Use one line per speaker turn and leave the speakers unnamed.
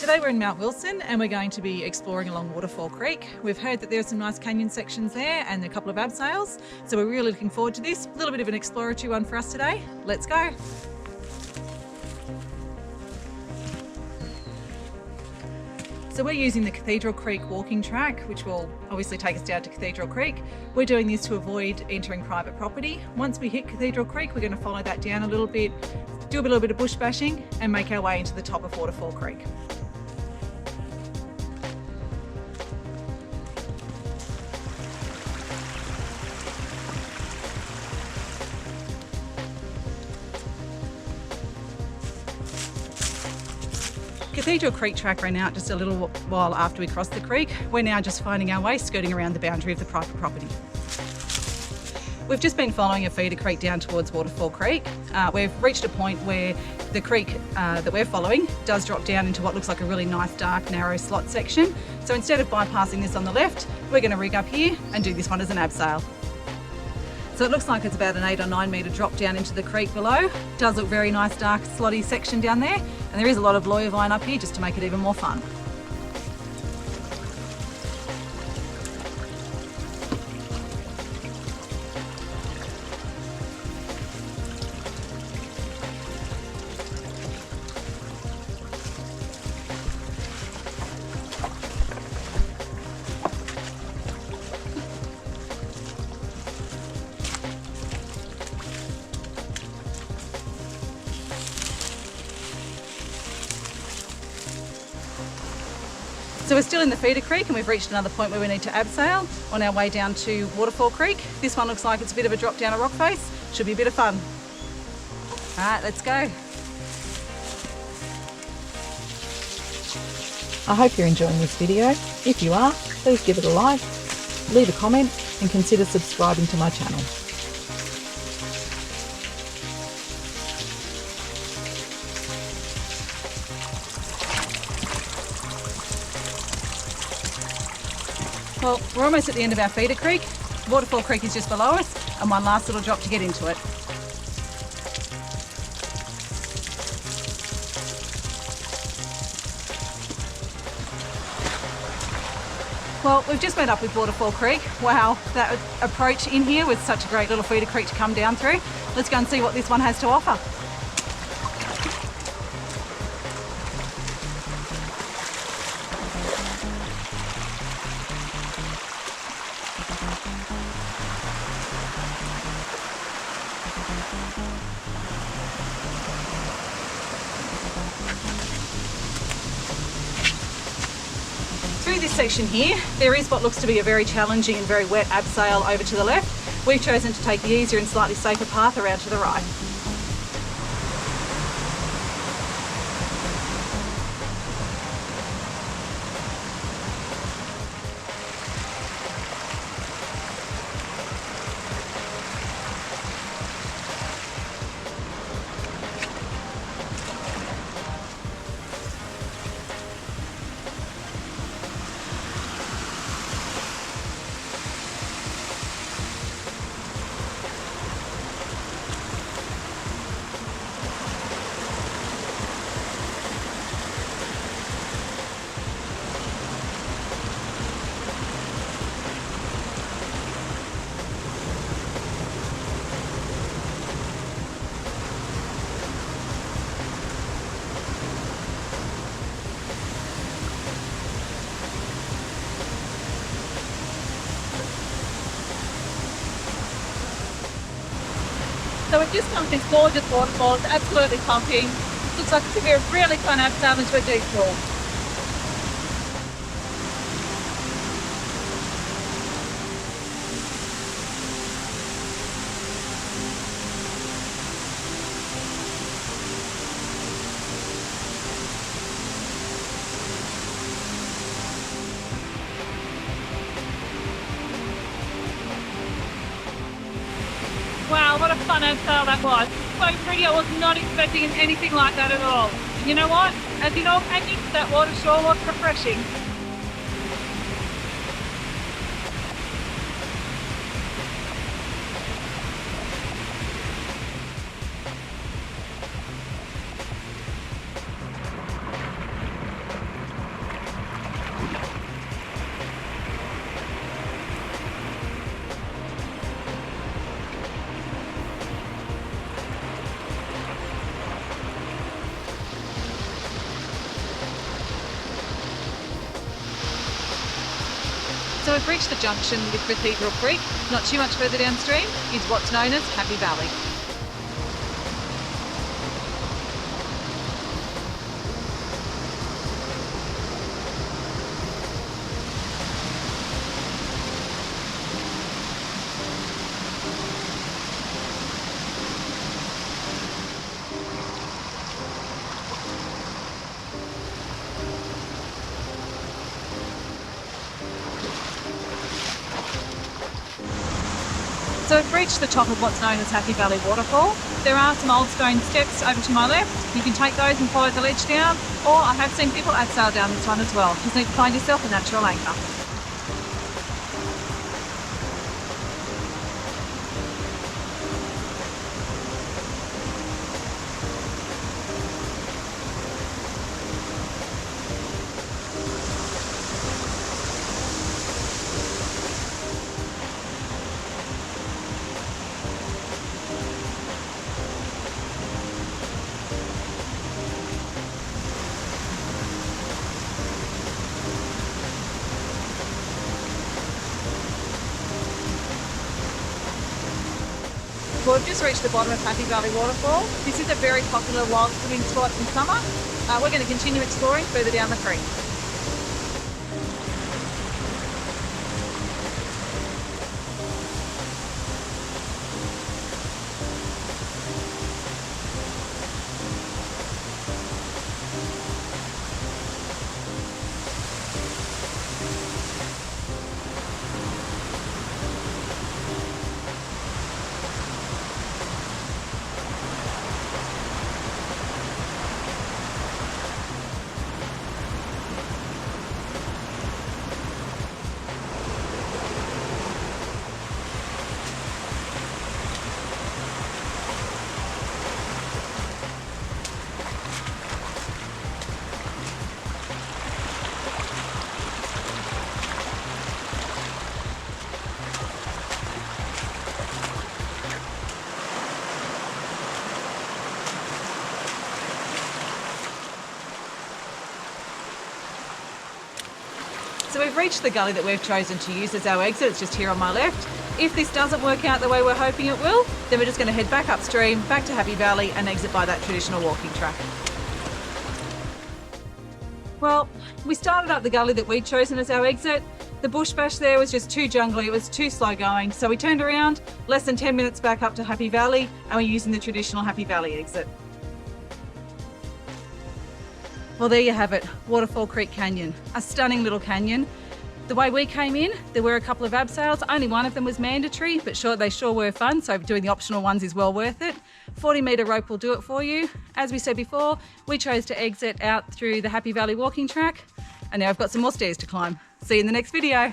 Today we're in Mount Wilson and we're going to be exploring along Waterfall Creek. We've heard that there's some nice canyon sections there and a couple of abseils, so we're really looking forward to this. A little bit of an exploratory one for us today. Let's go. So we're using the Cathedral Creek walking track, which will obviously take us down to Cathedral Creek. We're doing this to avoid entering private property. Once we hit Cathedral Creek, we're going to follow that down a little bit, do a little bit of bush bashing and make our way into the top of Waterfall Creek. Cathedral Creek track ran out just a little while after we crossed the creek. We're now just finding our way skirting around the boundary of the private property. We've just been following a feeder creek down towards Waterfall Creek. We've reached a point where the creek that we're following does drop down into what looks like a really nice dark narrow slot section. So instead of bypassing this on the left, we're going to rig up here and do this one as an abseil. So it looks like it's about an 8 or 9 metre drop down into the creek below. Does look very nice dark slotty section down there, and there is a lot of lawyer vine up here just to make it even more fun. So we're still in the feeder creek and we've reached another point where we need to abseil on our way down to Waterfall Creek. This one looks like it's a bit of a drop down a rock face. Should be a bit of fun. All right, let's go.
I hope you're enjoying this video. If you are, please give it a like, leave a comment and consider subscribing to my channel.
Well, we're almost at the end of our feeder creek. Waterfall Creek is just below us and one last little drop to get into it. Well, we've just met up with Waterfall Creek. Wow, that approach in here was such a great little feeder creek to come down through. Let's go and see what this one has to offer. Through this section here, there is what looks to be a very challenging and very wet abseil over to the left. We've chosen to take the easier and slightly safer path around to the right.
So we've just come to this gorgeous waterfall. It's absolutely pumping. Looks like it's going to be a really fun abseil into a deep pool. Wow, what a fun abseil that was. So pretty, I was not expecting anything like that at all. And you know what? As in all canyons, that water sure was refreshing.
So we've reached the junction with Cathedral Creek. Not too much further downstream is what's known as Happy Valley. So we've reached the top of what's known as Happy Valley Waterfall. There are some old stone steps over to my left. You can take those and follow the ledge down, or I have seen people abseil down this one as well. Just need to find yourself a natural anchor. Well, we've just reached the bottom of Happy Valley Waterfall. This is a very popular wild swimming spot in summer. We're going to continue exploring further down the creek. So we've reached the gully that we've chosen to use as our exit. It's just here on my left. If this doesn't work out the way we're hoping it will, then we're just going to head back upstream, back to Happy Valley and exit by that traditional walking track. Well, we started up the gully that we'd chosen as our exit. The bush bash there was just too jungly, it was too slow going. So we turned around, less than 10 minutes back up to Happy Valley, and we're using the traditional Happy Valley exit. Well, there you have it, Waterfall Creek Canyon, a stunning little canyon. The way we came in, there were a couple of abseils. Only one of them was mandatory, but they sure were fun, so doing the optional ones is well worth it. 40-metre rope will do it for you. As we said before, we chose to exit out through the Happy Valley walking track, and now I've got some more stairs to climb. See you in the next video.